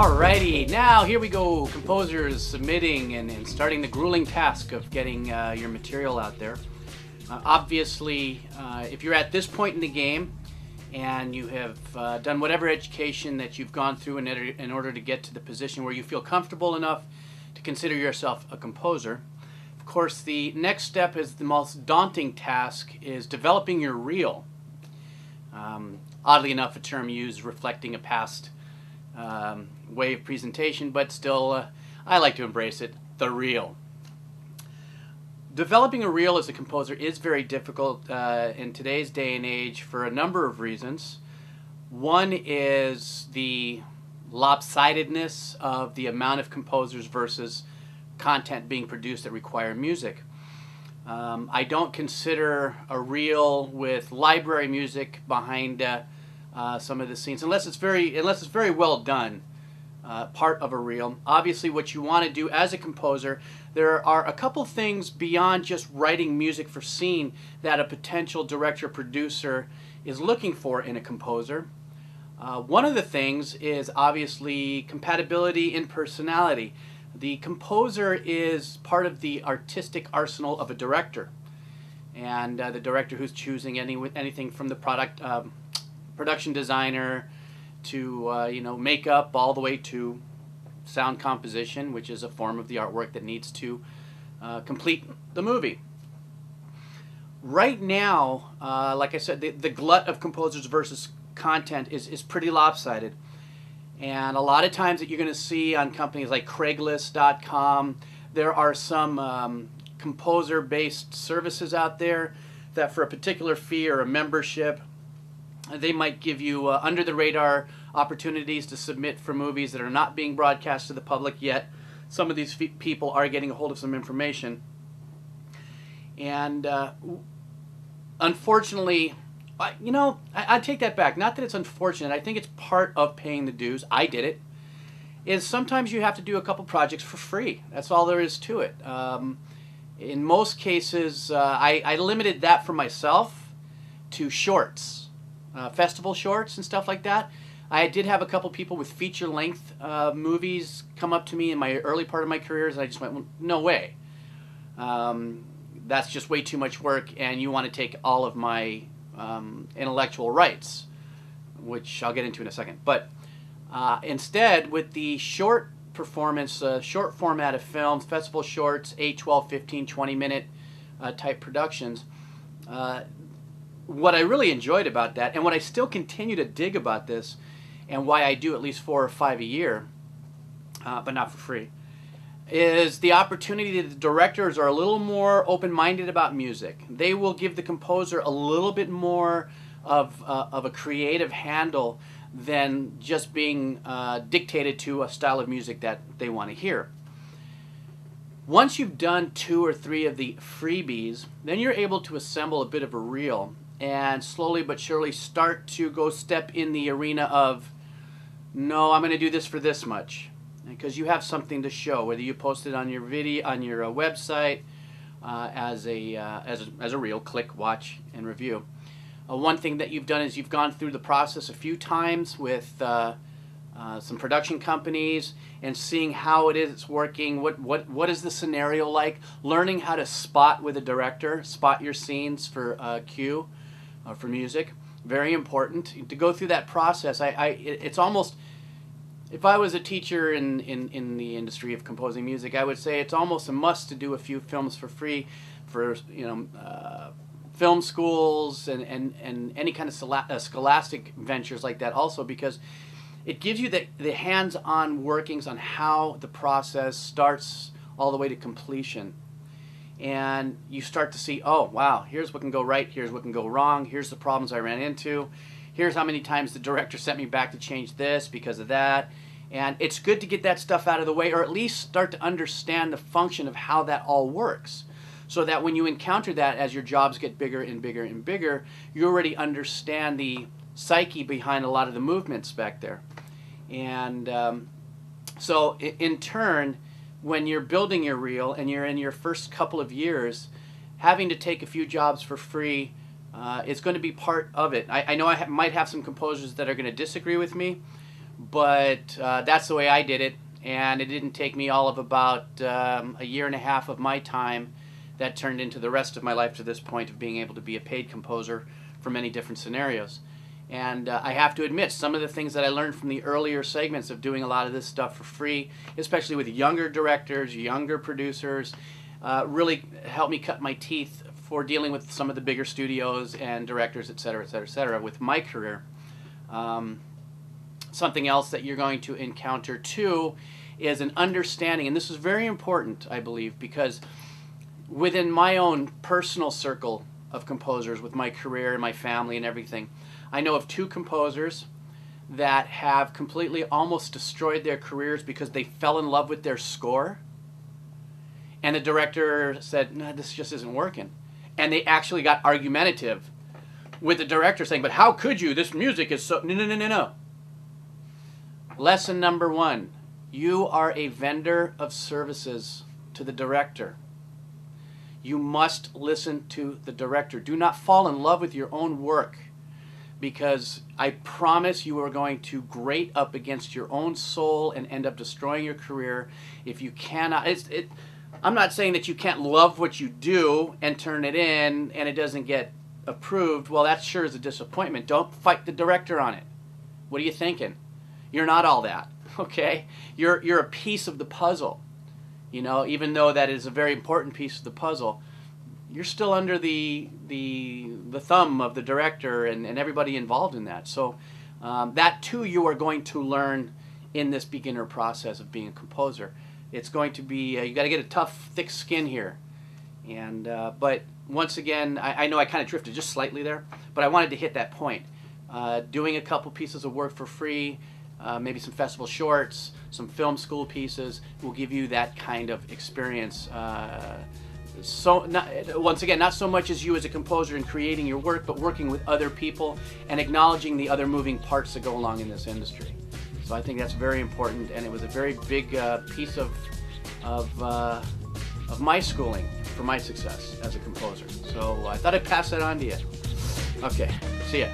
Alrighty, now here we go, composers submitting and starting the grueling task of getting your material out there. Obviously, if you're at this point in the game and you have done whatever education that you've gone through in order to get to the position where you feel comfortable enough to consider yourself a composer, of course the next step is the most daunting task, is developing your reel. Oddly enough, a term used reflecting a past way of presentation, but still I like to embrace it, the reel. Developing a reel as a composer is very difficult in today's day and age for a number of reasons. One is the lopsidedness of the amount of composers versus content being produced that require music. I don't consider a reel with library music behind some of the scenes, unless it's very well done, part of a reel. Obviously, what you want to do as a composer, there are a couple things beyond just writing music for scene that a potential director producer is looking for in a composer. One of the things is obviously compatibility in personality. The composer is part of the artistic arsenal of a director, and the director who's choosing anything from the production designer to makeup, all the way to sound composition, which is a form of the artwork that needs to complete the movie. Right now, like I said, the glut of composers versus content is pretty lopsided. And a lot of times that you're going to see on companies like Craigslist.com, there are some composer-based services out there that for a particular fee or a membership, they might give you under-the-radar opportunities to submit for movies that are not being broadcast to the public yet. Some of these people are getting a hold of some information. And unfortunately, I take that back. Not that it's unfortunate. I think it's part of paying the dues. I did it. Is sometimes you have to do a couple projects for free. That's all there is to it. In most cases, I limited that for myself to shorts, festival shorts and stuff like that. I did have a couple people with feature-length movies come up to me in my early part of my career, and I just went, well, no way. That's just way too much work, and you want to take all of my intellectual rights, which I'll get into in a second. But instead, with the short performance, short format of films, festival shorts, 8, 12, 15, 20-minute type productions, what I really enjoyed about that, and what I still continue to dig about this, and why I do at least 4 or 5 a year, but not for free, is the opportunity that the directors are a little more open-minded about music. They will give the composer a little bit more of a creative handle than just being dictated to a style of music that they want to hear. Once you've done 2 or 3 of the freebies, then you're able to assemble a bit of a reel and slowly but surely start to go step in the arena of, no, I'm going to do this for this much. Because you have something to show, whether you post it on your video, on your website, as a reel, click, watch, and review. One thing that you've done is you've gone through the process a few times with some production companies and seeing how it is working. What is the scenario like? Learning how to spot with a director, spot your scenes for cue, for music. Very important to go through that process. It's almost, if I was a teacher in the industry of composing music, I would say it's almost a must to do a few films for free for film schools and any kind of scholastic ventures like that also, because it gives you the hands-on workings on how the process starts all the way to completion. And you start to see, oh wow, here's what can go right, here's what can go wrong, here's the problems I ran into. Here's how many times the director sent me back to change this because of that. And it's good to get that stuff out of the way, or at least start to understand the function of how that all works. So that when you encounter that as your jobs get bigger and bigger and bigger, you already understand the psyche behind a lot of the movements back there. And so in turn, when you're building your reel and you're in your first couple of years, having to take a few jobs for free is going to be part of it. I know I might have some composers that are going to disagree with me, but that's the way I did it, and it didn't take me all of about a year and a half of my time. That turned into the rest of my life to this point of being able to be a paid composer for many different scenarios. And I have to admit, some of the things that I learned from the earlier segments of doing a lot of this stuff for free, especially with younger directors, younger producers, really helped me cut my teeth for dealing with some of the bigger studios and directors, et cetera, et cetera, et cetera, with my career. Something else that you're going to encounter too is an understanding, and this is very important, I believe, because within my own personal circle of composers, with my career and my family and everything, I know of two composers that have completely almost destroyed their careers because they fell in love with their score, and the director said, no, this just isn't working. And they actually got argumentative with the director saying, but how could you? This music is so... No, no, no, no, no. Lesson number one, you are a vendor of services to the director. You must listen to the director. Do not fall in love with your own work, because I promise you are going to grate up against your own soul and end up destroying your career if you cannot. I'm not saying that you can't love what you do and turn it in and it doesn't get approved. Well, that sure is a disappointment. Don't fight the director on it. What are you thinking? You're not all that, okay? You're a piece of the puzzle. You know, even though that is a very important piece of the puzzle, you're still under the thumb of the director and everybody involved in that. So that too you are going to learn in this beginner process of being a composer. It's going to be, you got to get a tough, thick skin here. And but once again, I know I kind of drifted just slightly there, but I wanted to hit that point. Doing a couple pieces of work for free, maybe some festival shorts, some film school pieces will give you that kind of experience. Once again, not so much as you as a composer in creating your work, but working with other people and acknowledging the other moving parts that go along in this industry. So I think that's very important, and it was a very big piece of my schooling for my success as a composer. So I thought I'd pass that on to you. Okay, see ya.